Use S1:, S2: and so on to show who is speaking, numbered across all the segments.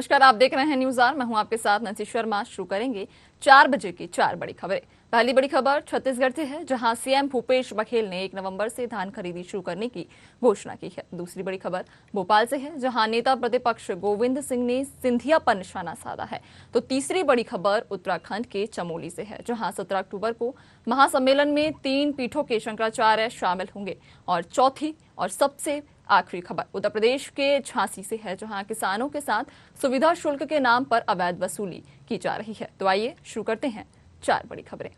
S1: नमस्कार, आप देख रहे हैं न्यूज़ आर। मैं हूं आपके साथ नंसी शर्मा। शुरू करेंगे 4 बजे की 4 बड़ी खबरें। पहली बड़ी खबर छत्तीसगढ़ से है, जहां सीएम भूपेश बघेल ने 1 नवंबर से धान खरीदी शुरू करने की घोषणा की है। दूसरी बड़ी खबर भोपाल से है, जहां नेता प्रतिपक्ष गोविंद सिंह ने सिंधिया पर निशाना साधा है। तो तीसरी बड़ी खबर उत्तराखंड के चमोली से है, जहां 17 अक्टूबर को महासम्मेलन में 3 पीठों के शंकराचार्य शामिल होंगे। और चौथी और सबसे आखिरी खबर उत्तर प्रदेश के झांसी से है, जहां किसानों के साथ सुविधा शुल्क के नाम पर अवैध वसूली की जा रही है। तो आइए शुरू करते हैं 4 बड़ी खबरें।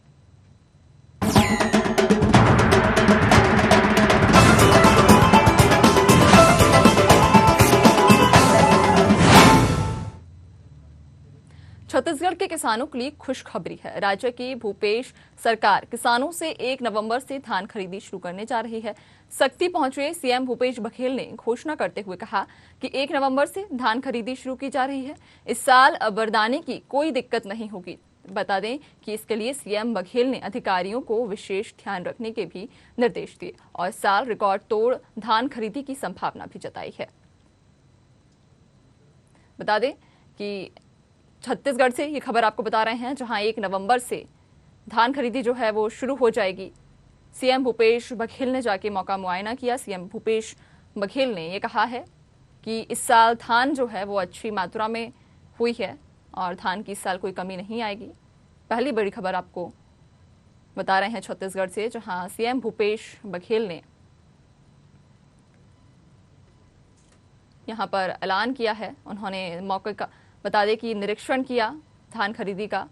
S1: छत्तीसगढ़ के किसानों के लिए खुशखबरी है। राज्य की भूपेश सरकार किसानों से 1 नवंबर से धान खरीदी शुरू करने जा रही है। सक्ती पहुंचे सीएम भूपेश बघेल ने घोषणा करते हुए कहा कि 1 नवंबर से धान खरीदी शुरू की जा रही है। इस साल बरदाने की कोई दिक्कत नहीं होगी। बता दें कि इसके लिए सीएम बघेल ने अधिकारियों को विशेष ध्यान रखने के भी निर्देश दिए और साल रिकॉर्ड तोड़ धान खरीदी की संभावना भी जताई है। बता दें कि छत्तीसगढ़ से ये खबर आपको बता रहे हैं, जहां 1 नवंबर से धान खरीदी जो है वो शुरू हो जाएगी। सीएम भूपेश बघेल ने जाके मौका मुआयना किया। सीएम भूपेश बघेल ने ये कहा है कि इस साल धान जो है वो अच्छी मात्रा में हुई है और धान की इस साल कोई कमी नहीं आएगी। पहली बड़ी खबर आपको बता रहे हैं छत्तीसगढ़ से, जहां सीएम भूपेश बघेल ने यहां पर ऐलान किया है। उन्होंने मौके का बता दें कि निरीक्षण किया धान खरीदी का।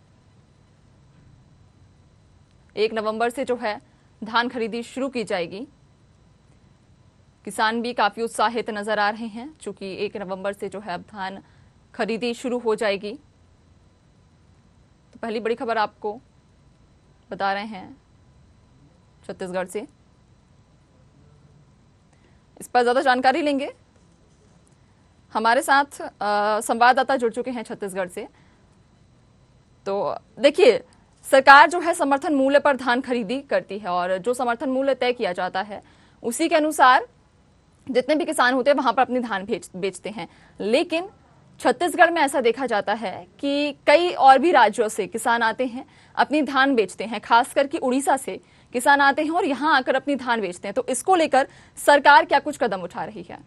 S1: 1 नवंबर से जो है धान खरीदी शुरू की जाएगी। किसान भी काफी उत्साहित नजर आ रहे हैं, चूंकि 1 नवंबर से जो है अब धान खरीदी शुरू हो जाएगी। तो पहली बड़ी खबर आपको बता रहे हैं छत्तीसगढ़ से। इस पर ज्यादा जानकारी लेंगे, हमारे साथ संवाददाता जुड़ चुके हैं छत्तीसगढ़ से। तो देखिए, सरकार जो है समर्थन मूल्य पर धान खरीदी करती है और जो समर्थन मूल्य तय किया जाता है उसी के अनुसार जितने भी किसान होते हैं वहां पर अपनी धान बेचते हैं। लेकिन छत्तीसगढ़ में ऐसा देखा जाता है कि कई और भी राज्यों से किसान आते हैं, अपनी धान बेचते हैं। खास करके उड़ीसा से किसान आते हैं और यहाँ आकर अपनी धान बेचते हैं। तो इसको लेकर सरकार क्या कुछ कदम उठा रही है?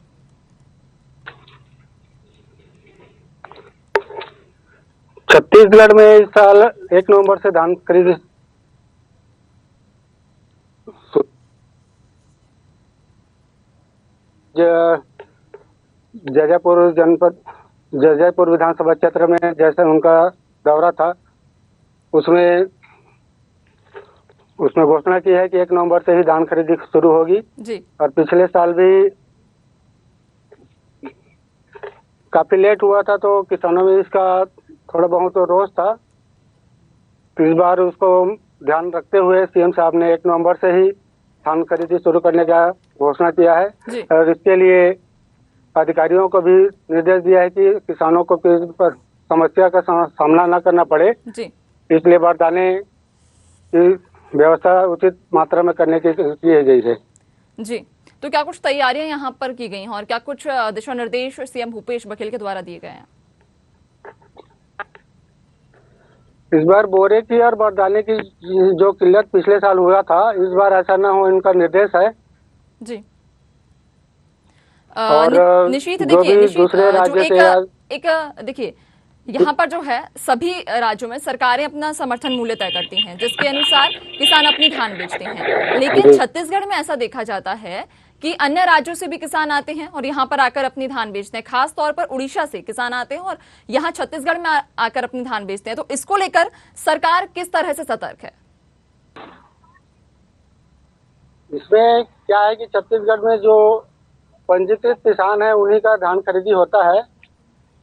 S2: छत्तीसगढ़ में इस साल 1 नवंबर से धान खरीदी जैजैपुर विधानसभा क्षेत्र में जैसे उनका दौरा था, उसमें घोषणा की है कि 1 नवंबर से ही धान खरीदी शुरू होगी
S1: जी। और
S2: पिछले साल भी काफी लेट हुआ था, तो किसानों में इसका थोड़ा बहुत रोष था। इस बार उसको ध्यान रखते हुए सीएम साहब ने 1 नवंबर से ही धान खरीदी शुरू करने का घोषणा किया है और इसके लिए अधिकारियों को भी निर्देश दिया है कि किसानों को किसी पर समस्या का सामना न करना पड़े
S1: जी।
S2: इसलिए बारदाने की व्यवस्था उचित मात्रा में करने की गई है
S1: जी। तो क्या कुछ तैयारियां यहाँ पर की गई हैं और क्या कुछ दिशा निर्देश सीएम भूपेश बघेल के द्वारा दिए गए हैं?
S2: इस बार बोरे की और बारदाने की जो किल्लत पिछले साल हुआ था, इस बार ऐसा ना हो, इनका निर्देश है जी।
S1: और निशीथ देखिए, दूसरे राज्य से एक देखिए यहाँ पर जो है सभी राज्यों में सरकारें अपना समर्थन मूल्य तय करती हैं, जिसके अनुसार किसान अपनी धान बेचते हैं। लेकिन छत्तीसगढ़ में ऐसा देखा जाता है कि अन्य राज्यों से भी किसान आते हैं और यहाँ पर आकर अपनी धान बेचते हैं। खास तौर पर उड़ीसा से किसान आते हैं और यहाँ छत्तीसगढ़ में आकर अपनी धान बेचते हैं। तो इसको लेकर सरकार किस तरह से सतर्क है?
S2: इसमें क्या है कि छत्तीसगढ़ में जो पंजीकृत किसान है उन्हीं का धान खरीदी होता है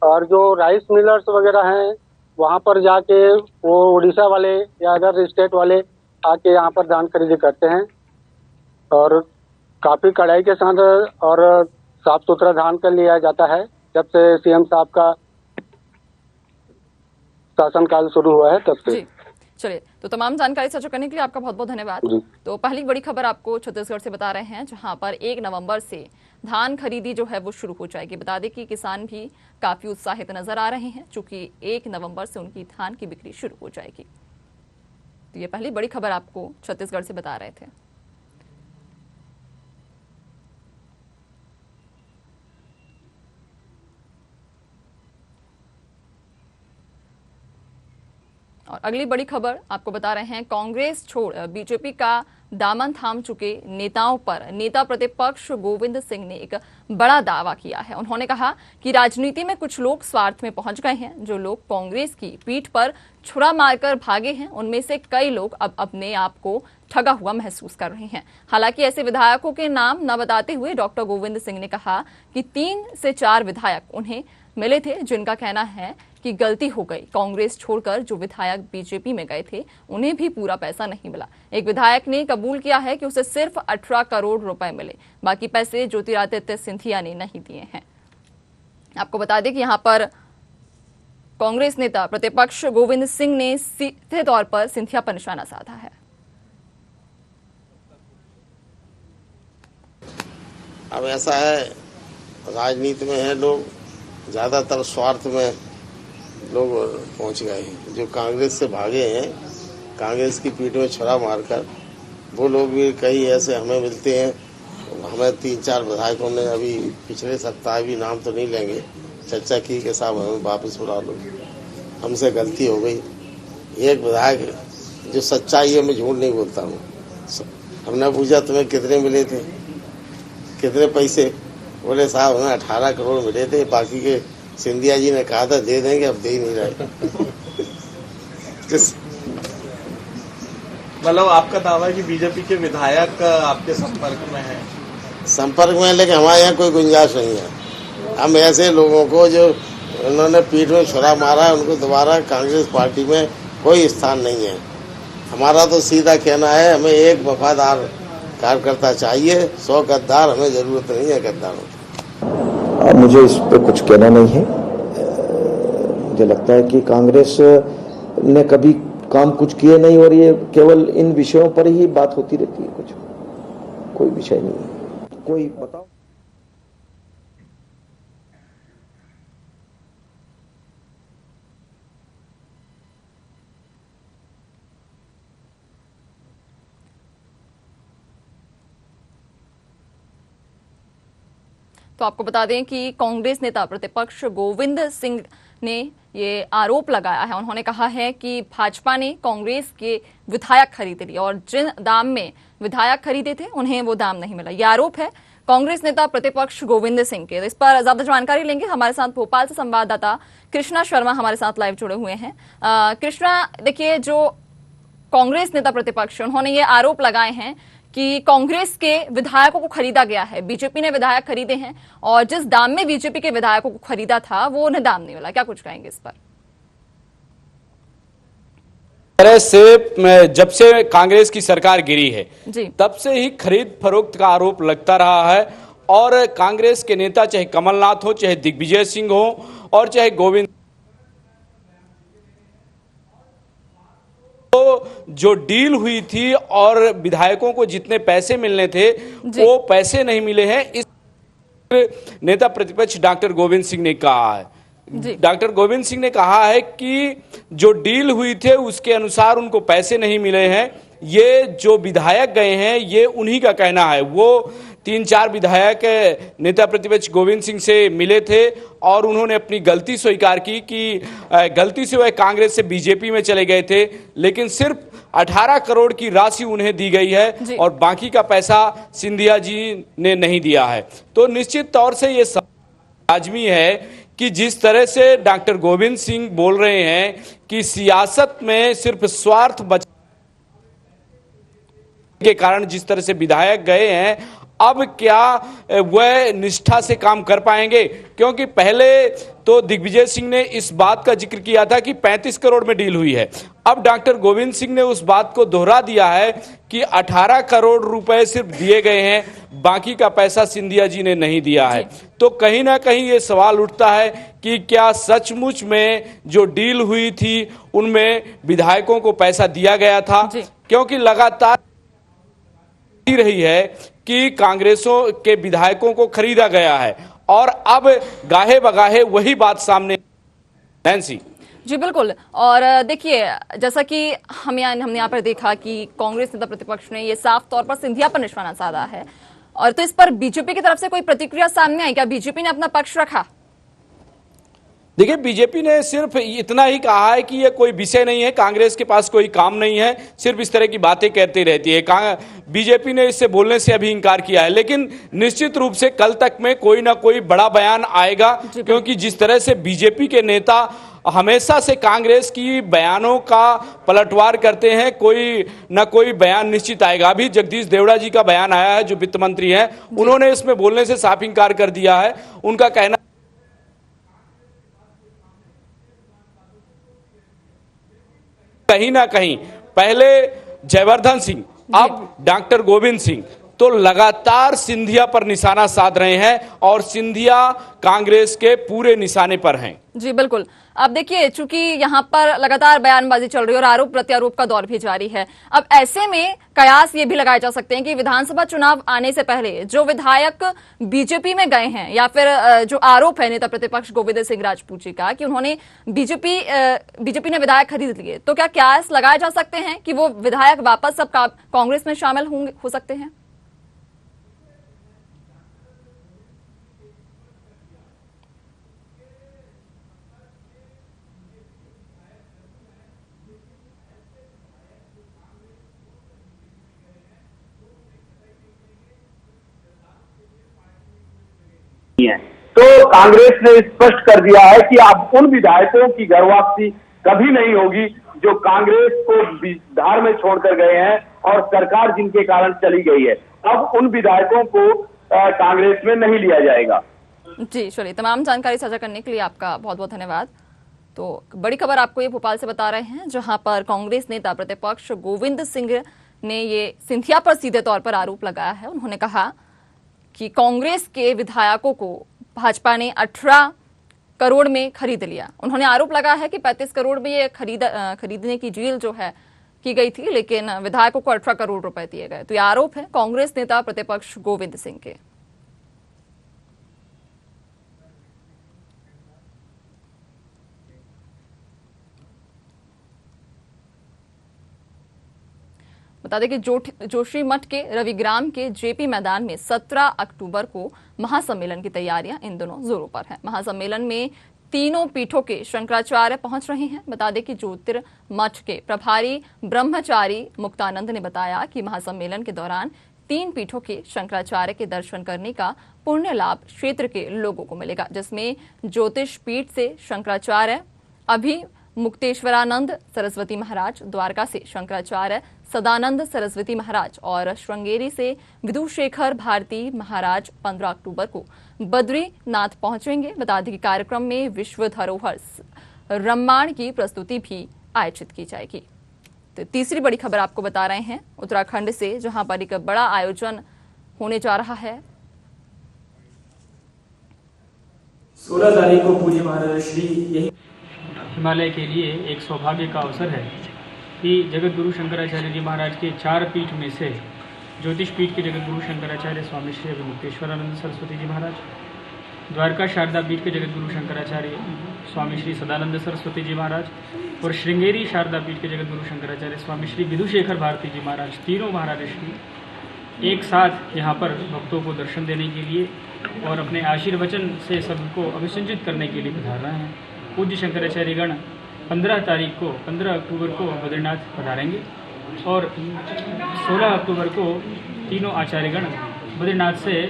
S2: और जो राइस मिलर्स वगैरह हैं वहाँ पर जाके वो उड़ीसा वाले या अदर स्टेट वाले आके यहाँ पर धान खरीदी करते हैं और काफी कड़ाई के साथ और साफ सुथरा धान कर लिया जाता है जब से सीएम साहब का शासनकाल शुरू हुआ है तब से।
S1: चलिए, तो तमाम जानकारी साझा करने के लिए आपका बहुत बहुत धन्यवाद। तो पहली बड़ी खबर आपको छत्तीसगढ़ से बता रहे हैं, जहां पर 1 नवंबर से धान खरीदी जो है वो शुरू हो जाएगी। बता दें कि किसान भी काफी उत्साहित नजर आ रहे हैं, चूंकि 1 नवंबर से उनकी धान की बिक्री शुरू हो जाएगी। तो ये पहली बड़ी खबर आपको छत्तीसगढ़ से बता रहे थे। और अगली बड़ी खबर आपको बता रहे हैं, कांग्रेस छोड़ बीजेपी का दामन थाम चुके नेताओं पर नेता प्रतिपक्ष गोविंद सिंह ने एक बड़ा दावा किया है। उन्होंने कहा कि राजनीति में कुछ लोग स्वार्थ में पहुंच गए हैं। जो लोग कांग्रेस की पीठ पर छुरा मारकर भागे हैं, उनमें से कई लोग अब अपने आप को ठगा हुआ महसूस कर रहे हैं। हालांकि ऐसे विधायकों के नाम न बताते हुए डॉक्टर गोविंद सिंह ने कहा कि 3 से 4 विधायक उन्हें मिले थे, जिनका कहना है कि गलती हो गई। कांग्रेस छोड़कर जो विधायक बीजेपी में गए थे, उन्हें भी पूरा पैसा नहीं मिला। एक विधायक ने कबूल किया है कि उसे सिर्फ 18 करोड़ रुपए मिले, बाकी पैसे ज्योतिरादित्य सिंधिया ने नहीं दिए हैं। आपको बता दें कि यहां पर कांग्रेस नेता प्रतिपक्ष गोविंद सिंह ने सीधे तौर पर सिंधिया पर निशाना साधा है।
S3: अब ऐसा है, राजनीति में है लोग ज्यादातर स्वार्थ में लोग पहुंच गए हैं। जो कांग्रेस से भागे हैं, कांग्रेस की पीठ में छुरा मारकर, वो लोग भी कई ऐसे हमें मिलते हैं। हमें 3-4 विधायकों ने अभी पिछले सप्ताह भी, नाम तो नहीं लेंगे, चर्चा की कि साहब हमें वापस बुला लो, हमसे गलती हो गई। एक विधायक जो सच्चाई है, मैं झूठ नहीं बोलता हूँ, हमने पूछा तुम्हें कितने मिले थे, कितने पैसे? बोले साहब हमें 18 करोड़ मिले थे, बाकी के सिंधिया जी ने कहा था दे देंगे, अब दे ही नहीं रहे।
S4: मतलब आपका दावा है कि बीजेपी के विधायक आपके संपर्क में है?
S3: संपर्क में, लेकिन हमारे यहाँ कोई गुंजाइश नहीं है। हम ऐसे लोगों को जो उन्होंने पीठ में छुरा मारा है, उनको दोबारा कांग्रेस पार्टी में कोई स्थान नहीं है। हमारा तो सीधा कहना है, हमें एक वफादार कार्यकर्ता चाहिए, 100 गद्दार हमें जरूरत नहीं है गद्दारों की।
S5: मुझे इस पर कुछ कहना नहीं है। मुझे लगता है कि कांग्रेस ने कभी काम कुछ किए नहीं, और ये केवल इन विषयों पर ही बात होती रहती है, कुछ कोई विषय नहीं है। कोई बताओ।
S1: तो आपको बता दें कि कांग्रेस नेता प्रतिपक्ष गोविंद सिंह ने ये आरोप लगाया है। उन्होंने कहा है कि भाजपा ने कांग्रेस के विधायक खरीदे लिए और जिन दाम में विधायक खरीदे थे, उन्हें वो दाम नहीं मिला। ये आरोप है कांग्रेस नेता प्रतिपक्ष गोविंद सिंह के। इस पर ज्यादा जानकारी लेंगे, हमारे साथ भोपाल से संवाददाता कृष्णा शर्मा हमारे साथ लाइव जुड़े हुए हैं। कृष्णा, देखिए, जो कांग्रेस नेता प्रतिपक्ष, उन्होंने ये आरोप लगाए हैं कि कांग्रेस के विधायकों को खरीदा गया है, बीजेपी ने विधायक खरीदे हैं, और जिस दाम में बीजेपी के विधायकों को खरीदा था, वो उन्हें दाम नहीं मिला। क्या कुछ कहेंगे इस पर?
S6: तरह से जब से कांग्रेस की सरकार गिरी है, तब से ही खरीद फरोख्त का आरोप लगता रहा है। और कांग्रेस के नेता, चाहे कमलनाथ हो, चाहे दिग्विजय सिंह हो, और चाहे गोविंद, तो जो डील हुई थी और विधायकों को जितने पैसे मिलने थे, वो पैसे नहीं मिले हैं, इस नेता प्रतिपक्ष डॉक्टर गोविंद सिंह ने कहा है। डॉक्टर गोविंद सिंह ने कहा है कि जो डील हुई थे उसके अनुसार उनको पैसे नहीं मिले हैं। ये जो विधायक गए हैं, ये उन्हीं का कहना है। वो 3-4 विधायक नेता प्रतिपक्ष गोविंद सिंह से मिले थे और उन्होंने अपनी गलती स्वीकार की कि गलती से वह कांग्रेस से बीजेपी में चले गए थे, लेकिन सिर्फ 18 करोड़ की राशि उन्हें दी गई है और बाकी का पैसा सिंधिया जी ने नहीं दिया है। तो निश्चित तौर से ये लाजमी है कि जिस तरह से डॉक्टर गोविंद सिंह बोल रहे हैं कि सियासत में सिर्फ स्वार्थ के कारण जिस तरह से विधायक गए हैं, अब क्या वह निष्ठा से काम कर पाएंगे? क्योंकि पहले तो दिग्विजय सिंह ने इस बात का जिक्र किया था कि 35 करोड़ में डील हुई है। अब डॉक्टर गोविंद सिंह ने उस बात को दोहरा दिया है कि 18 करोड़ रुपए सिर्फ दिए गए हैं, बाकी का पैसा सिंधिया जी ने नहीं दिया है। तो कहीं ना कहीं ये सवाल उठता है कि क्या सचमुच में जो डील हुई थी उनमें विधायकों को पैसा दिया गया था? क्योंकि लगातार रही है कि कांग्रेसों के विधायकों को खरीदा गया है और अब गाहे बगाहे वही बात सामने। नैन्सी
S1: जी बिल्कुल। और देखिए, जैसा कि हमने यहाँ पर देखा कि कांग्रेस नेता प्रतिपक्ष ने ये साफ तौर पर सिंधिया पर निशाना साधा है, और तो इस पर बीजेपी की तरफ से कोई प्रतिक्रिया सामने आई? क्या बीजेपी ने अपना पक्ष रखा?
S6: देखिए, बीजेपी ने सिर्फ इतना ही कहा है कि ये कोई विषय नहीं है, कांग्रेस के पास कोई काम नहीं है, सिर्फ इस तरह की बातें कहती रहती है। बीजेपी ने इससे बोलने से अभी इनकार किया है, लेकिन निश्चित रूप से कल तक में कोई ना कोई बड़ा बयान आएगा, क्योंकि जिस तरह से बीजेपी के नेता हमेशा से कांग्रेस की बयानों का पलटवार करते हैं, कोई ना कोई बयान निश्चित आएगा। अभी जगदीश देवड़ा जी का बयान आया है, जो वित्त मंत्री हैं, उन्होंने इसमें बोलने से साफ इंकार कर दिया है। उनका कहना कहीं ना कहीं पहले जयवर्धन सिंह, अब डॉक्टर गोविंद सिंह तो लगातार सिंधिया पर निशाना साध रहे हैं और सिंधिया कांग्रेस के पूरे निशाने पर हैं।
S1: जी बिल्कुल। अब देखिए, चूंकि यहाँ पर लगातार बयानबाजी चल रही है और आरोप प्रत्यारोप का दौर भी जारी है, अब ऐसे में कयास ये भी लगाए जा सकते हैं कि विधानसभा चुनाव आने से पहले जो विधायक बीजेपी में गए हैं, या फिर जो आरोप है नेता प्रतिपक्ष गोविंद सिंह राजपूत जी का कि उन्होंने बीजेपी ने विधायक खरीद लिए, तो क्या कयास लगाए जा सकते हैं कि वो विधायक वापस अब कांग्रेस में शामिल हो सकते हैं?
S7: तो कांग्रेस ने स्पष्ट कर दिया है कि अब उन विधायकों की घर वापसी कभी नहीं होगी जो कांग्रेस को धार में छोड़कर गए हैं और सरकार जिनके कारण चली गई है। अब उन विधायकों को कांग्रेस में नहीं लिया जाएगा।
S1: जी चलिए, तमाम जानकारी साझा करने के लिए आपका बहुत बहुत धन्यवाद। तो बड़ी खबर आपको ये भोपाल से बता रहे हैं, जहां पर कांग्रेस नेता प्रतिपक्ष गोविंद सिंह ने ये सिंधिया पर सीधे तौर पर आरोप लगाया है। उन्होंने कहा कि कांग्रेस के विधायकों को भाजपा ने 18 करोड़ में खरीद लिया। उन्होंने आरोप लगाया है कि 35 करोड़ में ये खरीदने की डील जो है की गई थी, लेकिन विधायकों को 18 करोड़ रुपए दिए गए। तो ये आरोप है कांग्रेस नेता प्रतिपक्ष गोविंद सिंह के। बता दें कि जोशीमठ के रविग्राम के जेपी मैदान में 17 अक्टूबर को महासम्मेलन की तैयारियां इन दोनों जोरों पर हैं। महासम्मेलन में तीनों पीठों के शंकराचार्य पहुंच रहे हैं। बता दें कि ज्योतिर्मठ के प्रभारी ब्रह्मचारी मुक्तानंद ने बताया कि महासम्मेलन के दौरान 3 पीठों के शंकराचार्य के दर्शन करने का पुण्य लाभ क्षेत्र के लोगों को मिलेगा, जिसमें ज्योतिष पीठ से शंकराचार्य अभी मुक्तेश्वरानंद सरस्वती महाराज, द्वारका से शंकराचार्य सदानंद सरस्वती महाराज और श्रृंगेरी से विदुशेखर भारती महाराज 15 अक्टूबर को बद्रीनाथ पहुंचेंगे। बता दें कि कार्यक्रम में विश्व धरोहर रामायण की प्रस्तुति भी आयोजित की जाएगी। तो तीसरी बड़ी खबर आपको बता रहे हैं उत्तराखंड से, जहां पर एक बड़ा आयोजन होने जा रहा है।
S8: 16 तारीख को पूज्य महाराज श्री यही हिमालय के लिए एक सौभाग्य का अवसर है कि जगत गुरु शंकराचार्य जी महाराज के 4 पीठ में से ज्योतिष पीठ के जगत गुरु शंकराचार्य स्वामी श्री मुक्तेश्वरानंद सरस्वती जी महाराज, द्वारका शारदा पीठ के जगत गुरु शंकराचार्य स्वामी श्री सदानंद सरस्वती जी महाराज और श्रृंगेरी शारदा पीठ के जगत गुरु शंकराचार्य स्वामी श्री विदुशेखर भारती जी महाराज, तीनों महाराज श्री एक साथ यहाँ पर भक्तों को दर्शन देने के लिए और अपने आशीर्वचन से सबको अभिसंचित करने के लिए पधार रहे हैं। पूज्य शंकराचार्यगण 15 अक्टूबर को बद्रीनाथ पधारेंगे और 16 अक्टूबर को तीनों आचार्यगण बद्रीनाथ से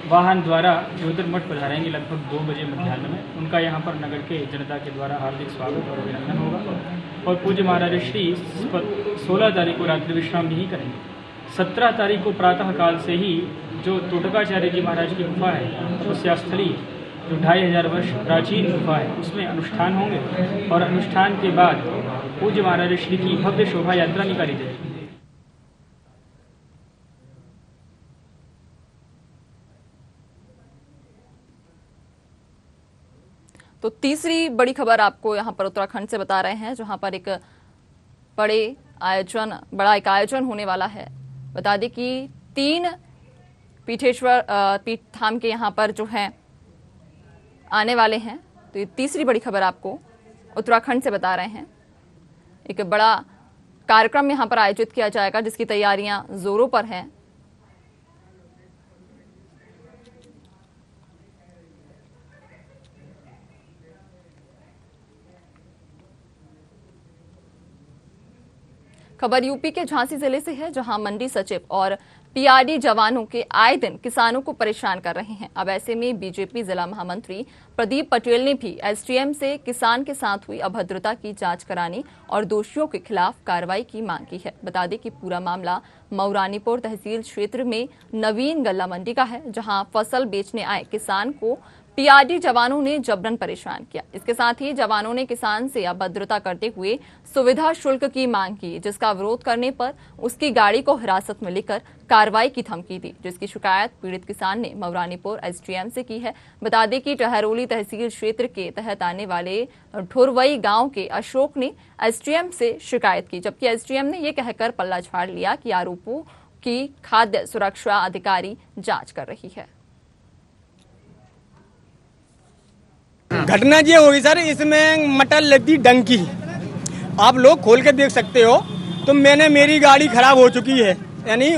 S8: वाहन द्वारा ज्योतिर्मठ पधारेंगे लगभग 2 बजे मध्याह्न में। उनका यहाँ पर नगर के जनता के द्वारा हार्दिक स्वागत और अभिनंदन होगा और पूज्य महाराज श्री 16 तारीख को रात्रि विश्राम नहीं करेंगे। 17 तारीख को प्रातः काल से ही जो टोटकाचार्य जी महाराज की गुफा है, तपस्या स्थली, जो 2500 वर्ष प्राचीन गुफा है, उसमें अनुष्ठान होंगे और अनुष्ठान के बाद पूज्य महाराज श्री की भव्य शोभा यात्रा निकाली जाएगी।
S1: तो तीसरी बड़ी खबर आपको यहाँ पर उत्तराखंड से बता रहे हैं, जहां पर एक बड़ा आयोजन होने वाला है। बता दें कि 3 पीठेश्वर पीठ धाम के यहाँ पर जो हैं आने वाले हैं। तो ये तीसरी बड़ी खबर आपको उत्तराखंड से बता रहे हैं। एक बड़ा कार्यक्रम यहाँ पर आयोजित किया जाएगा, जिसकी तैयारियां जोरों पर हैं। खबर यूपी के झांसी जिले से है, जहां मंडी सचिव और पीआरडी जवानों के आए दिन किसानों को परेशान कर रहे हैं। अब ऐसे में बीजेपी जिला महामंत्री प्रदीप पटेल ने भी एसडीएम से किसान के साथ हुई अभद्रता की जांच कराने और दोषियों के खिलाफ कार्रवाई की मांग की है। बता दें कि पूरा मामला मऊरानीपुर तहसील क्षेत्र में नवीन गल्ला मंडी का है, जहां फसल बेचने आए किसान को पीआरडी जवानों ने जबरन परेशान किया। इसके साथ ही जवानों ने किसान से अभद्रता करते हुए सुविधा शुल्क की मांग की, जिसका विरोध करने पर उसकी गाड़ी को हिरासत में लेकर कार्रवाई की धमकी दी, जिसकी शिकायत पीड़ित किसान ने मऊरानीपुर एसडीएम से की है। बता दें कि टहरोली तहसील क्षेत्र के तहत आने वाले ढुरवई गांव के अशोक ने एसडीएम से शिकायत की, जबकि एसडीएम ने यह कहकर पल्ला झाड़ लिया कि आरोपों की खाद्य सुरक्षा अधिकारी जांच कर रही है।
S9: घटना ये हुई सर, इसमें मटर लगती डंकी, आप लोग खोल के देख सकते हो। तो मेरी गाड़ी खराब हो चुकी है, यानी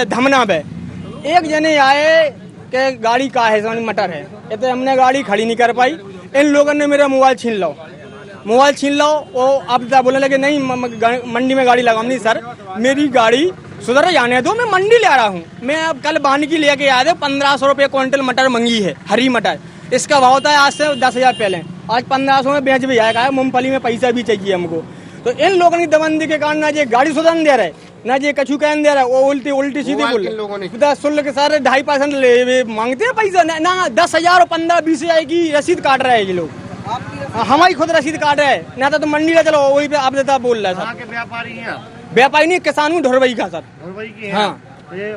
S9: धमना पे एक जने आए कि गाड़ी का है, मटर है, ये तो हमने गाड़ी खड़ी नहीं कर पाई। इन लोगों ने मेरा मोबाइल छीन लो, वो अब बोलने लगे नहीं मंडी में गाड़ी लगाऊं। नहीं सर, मेरी गाड़ी सुधर जाने दो, मैं मंडी ले आ रहा हूँ। मैं अब कल बानगी लेके आया था, 1500 रुपये क्विंटल मटर मंगी है, हरी मटर। इसका भाव होता है आज से 10,000 पहले, आज 1500 में बेच भी जाएगा। मूंगफली में पैसा भी चाहिए हमको। तो इन लोगों की दबंदी के कारण ना ये गाड़ी सुधरन दे रहे, ना ये कछु कहने दे रहा है। वो उल्टी सीधी बोल शुल्क सर 2.5% ले मांगते हैं पैसा ना 10,000 और 15-20,000 की रसीद काट रहे हैं ये लोग। हमारी खुद रसीद काट रहे हैं ना, तो मंडी ले चलो, वही पे आप देता बोल रहा है सर। व्यापारी नहीं, किसान हूँ ढुरवई का सर। हाँ,
S10: ये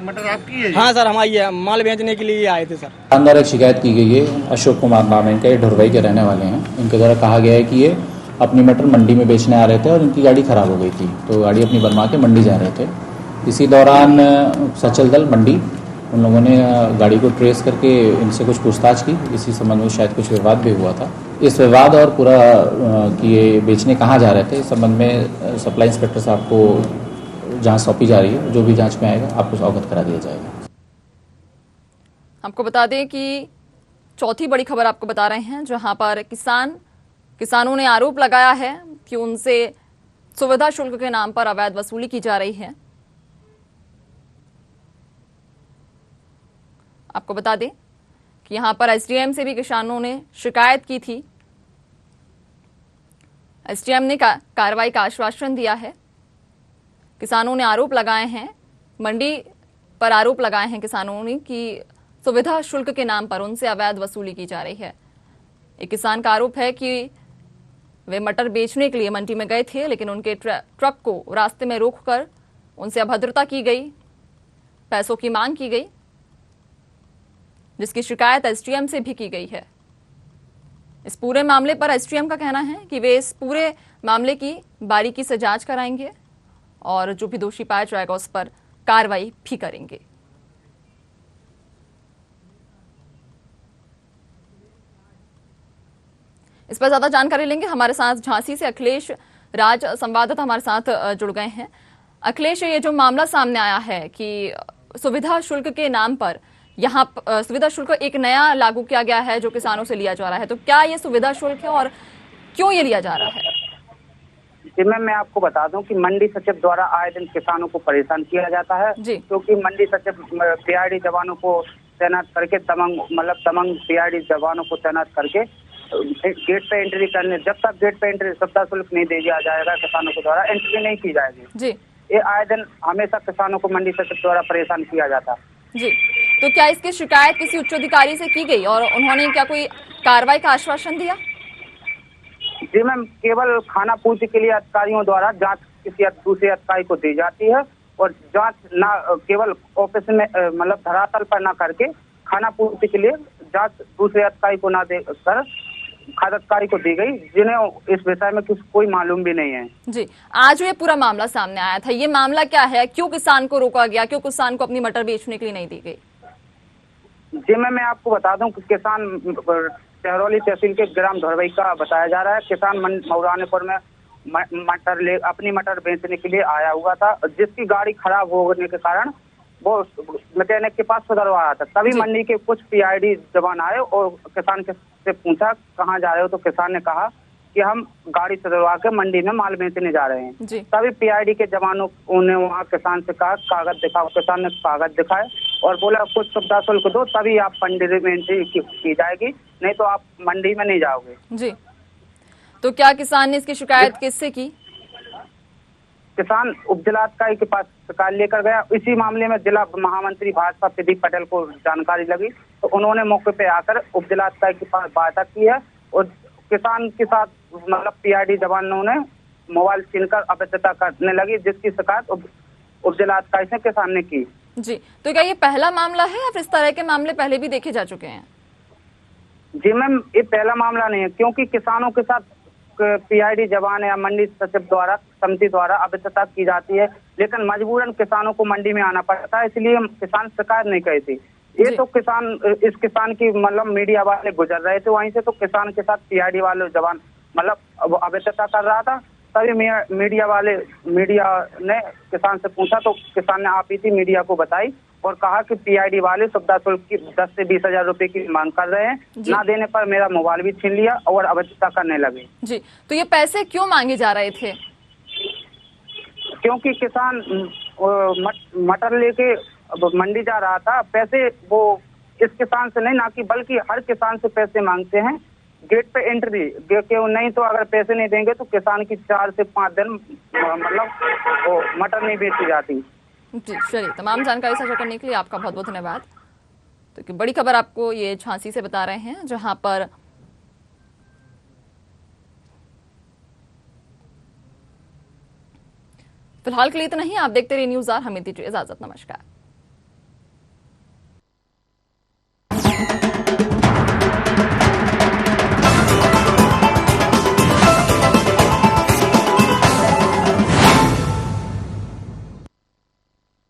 S10: मटर आपकी है?
S9: हाँ सर, हमारी है, माल बेचने के लिए आए थे सर।
S11: अंदर एक शिकायत की गई है, अशोक कुमार नाम है इनका, ये ढुरवई के रहने वाले हैं। इनके द्वारा कहा गया है कि ये अपनी मटर मंडी में बेचने आ रहे थे और इनकी गाड़ी खराब हो गई थी, तो गाड़ी अपनी बनवा के मंडी जा रहे थे। इसी दौरान सचल दल मंडी उन लोगों ने गाड़ी को ट्रेस करके इनसे कुछ पूछताछ की। इसी संबंध में शायद कुछ विवाद भी हुआ था। इस विवाद और पूरा कि ये बेचने कहाँ जा रहे थे, इस संबंध में सप्लाई इंस्पेक्टर साहब को जांच सौंपी जा रही है। जो भी जांच में आएगा आपको अवगत करा दिया जाएगा।
S1: आपको बता दें कि चौथी बड़ी खबर आपको बता रहे हैं, जहां पर किसानों ने आरोप लगाया है कि उनसे सुविधा शुल्क के नाम पर अवैध वसूली की जा रही है। आपको बता दें कि यहां पर एसडीएम से भी किसानों ने शिकायत की थी। एसडीएम ने कार्रवाई का आश्वासन दिया है। किसानों ने आरोप लगाए हैं, मंडी पर आरोप लगाए हैं किसानों ने कि सुविधा शुल्क के नाम पर उनसे अवैध वसूली की जा रही है। एक किसान का आरोप है कि वे मटर बेचने के लिए मंडी में गए थे, लेकिन उनके ट्रक को रास्ते में रोककर उनसे अभद्रता की गई, पैसों की मांग की गई, जिसकी शिकायत एसडीएम से भी की गई है। इस पूरे मामले पर एसडीएम का कहना है कि वे इस पूरे मामले की बारीकी से जांच कराएंगे और जो भी दोषी पाया जाएगा उस पर कार्रवाई भी करेंगे। इस पर ज्यादा जानकारी लेंगे, हमारे साथ झांसी से अखिलेश राज संवाददाता हमारे साथ जुड़ गए हैं। अखिलेश, ये जो मामला सामने आया है कि सुविधा शुल्क के नाम पर यहाँ सुविधा शुल्क एक नया लागू किया गया है जो किसानों से लिया जा रहा है, तो क्या ये सुविधा शुल्क है और क्यों ये लिया जा रहा है?
S12: जी मैम, मैं आपको बता दूं कि मंडी सचिव द्वारा आए दिन किसानों को परेशान किया जाता है, क्योंकि मंडी सचिव पीआरडी जवानों को तैनात करके तमंग पीआरडी जवानों को तैनात करके गेट पे एंट्री करने, जब तक गेट पे एंट्री सप्ताह शुल्क नहीं दे दिया जाएगा किसानों के द्वारा एंट्री नहीं की जाएगी। जी ये आए दिन हमेशा किसानों को मंडी सचिव द्वारा परेशान किया जाता है।
S1: जी, तो क्या इसकी शिकायत किसी उच्च अधिकारी से की गई और उन्होंने क्या कोई कार्रवाई का आश्वासन दिया?
S12: जी मैम, केवल खाना पूर्ति के लिए अधिकारियों द्वारा जांच किसी दूसरे अधिकारी को दी जाती है और जांच ना केवल ऑफिस में मतलब धरातल पर ना करके खाना पूर्ति के लिए जांच दूसरे अधिकारी को ना देकर खाद्य अधिकारी को दी गई, जिन्हें इस विषय में कोई मालूम भी नहीं है।
S1: जी, आज ये पूरा मामला सामने आया था, ये मामला क्या है, क्यों किसान को रोका गया, क्यों किसान को अपनी मटर बेचने के लिए नहीं दी गई?
S12: जी मैं आपको बता दूं कि किसान चहरौली तहसील के ग्राम धरवई का बताया जा रहा है। किसान मौरानीपुर में अपनी मटर बेचने के लिए आया हुआ था, जिसकी गाड़ी खराब होने के कारण वो मैकेनिक के पास सुधरवा रहा था। तभी मंडी के कुछ पीआईडी जवान आए और किसान से पूछा कहाँ जा रहे हो, तो किसान ने कहा कि हम गाड़ी सुधरवा के मंडी में माल बेचने जा रहे हैं। तभी पीआईडी के जवानों ने वहाँ किसान से कहा कागज दिखाओ। किसान ने कागज दिखाए और बोला कुछ सुविधा शुल्क दो तभी आप मंडी में एंट्री की जाएगी, नहीं तो आप मंडी में नहीं जाओगे।
S1: जी, तो क्या किसान ने इसकी शिकायत किससे की?
S12: किसान उप जिलाधिकारी के पास शिकायत लेकर गया। इसी मामले में जिला महामंत्री भाजपा प्रदीप पटेल को जानकारी लगी तो उन्होंने मौके पे आकर उप जिलाधिकारी के पास बैठक की है और किसान के साथ मतलब पीआईडी जवानों ने मोबाइल छीनकर अवैधता करने लगी, जिसकी शिकायत उप जिलाधिकारी से किसान ने की।
S1: जी, तो क्या ये पहला मामला है या फिर इस तरह के मामले पहले भी देखे जा चुके हैं?
S12: जी मैम, ये पहला मामला नहीं है, क्योंकि किसानों के साथ पीआईडी जवान या मंडी सचिव द्वारा समिति द्वारा अवैधता की जाती है, लेकिन मजबूरन किसानों को मंडी में आना पड़ता है, इसलिए किसान शिकायत नहीं करी थी। ये तो इस किसान की मतलब मीडिया वाले गुजर रहे थे वहीं से, तो किसान के साथ पीआईडी वाले जवान मतलब अवैधता कर रहा था। तभी मीडिया ने किसान से पूछा तो किसान ने आप इसी मीडिया को बताई और कहा कि पीआईडी वाले सुविधा शुल्क की 10 से 20 हजार रुपए की मांग कर रहे हैं, ना देने पर मेरा मोबाइल भी छीन लिया और अवैधता करने लगे।
S1: जी, तो ये पैसे क्यों मांगे जा रहे थे?
S12: क्योंकि किसान मटर लेके मंडी जा रहा था, पैसे वो इस किसान से नहीं ना कि बल्कि हर किसान से पैसे मांगते हैं गेट पे एंट्री, नहीं तो अगर पैसे नहीं देंगे तो किसान की 4 से 5 दिन मतलब मटर नहीं बेची जाती।
S1: जी, चलिए, तमाम जानकारी साझा करने के लिए आपका बहुत बहुत धन्यवाद। तो बड़ी खबर आपको ये झांसी से बता रहे हैं, जहां पर फिलहाल के लिए इतना ही। आप देखते रहिए न्यूज़ आर, हमें दीजिए इजाजत, नमस्कार।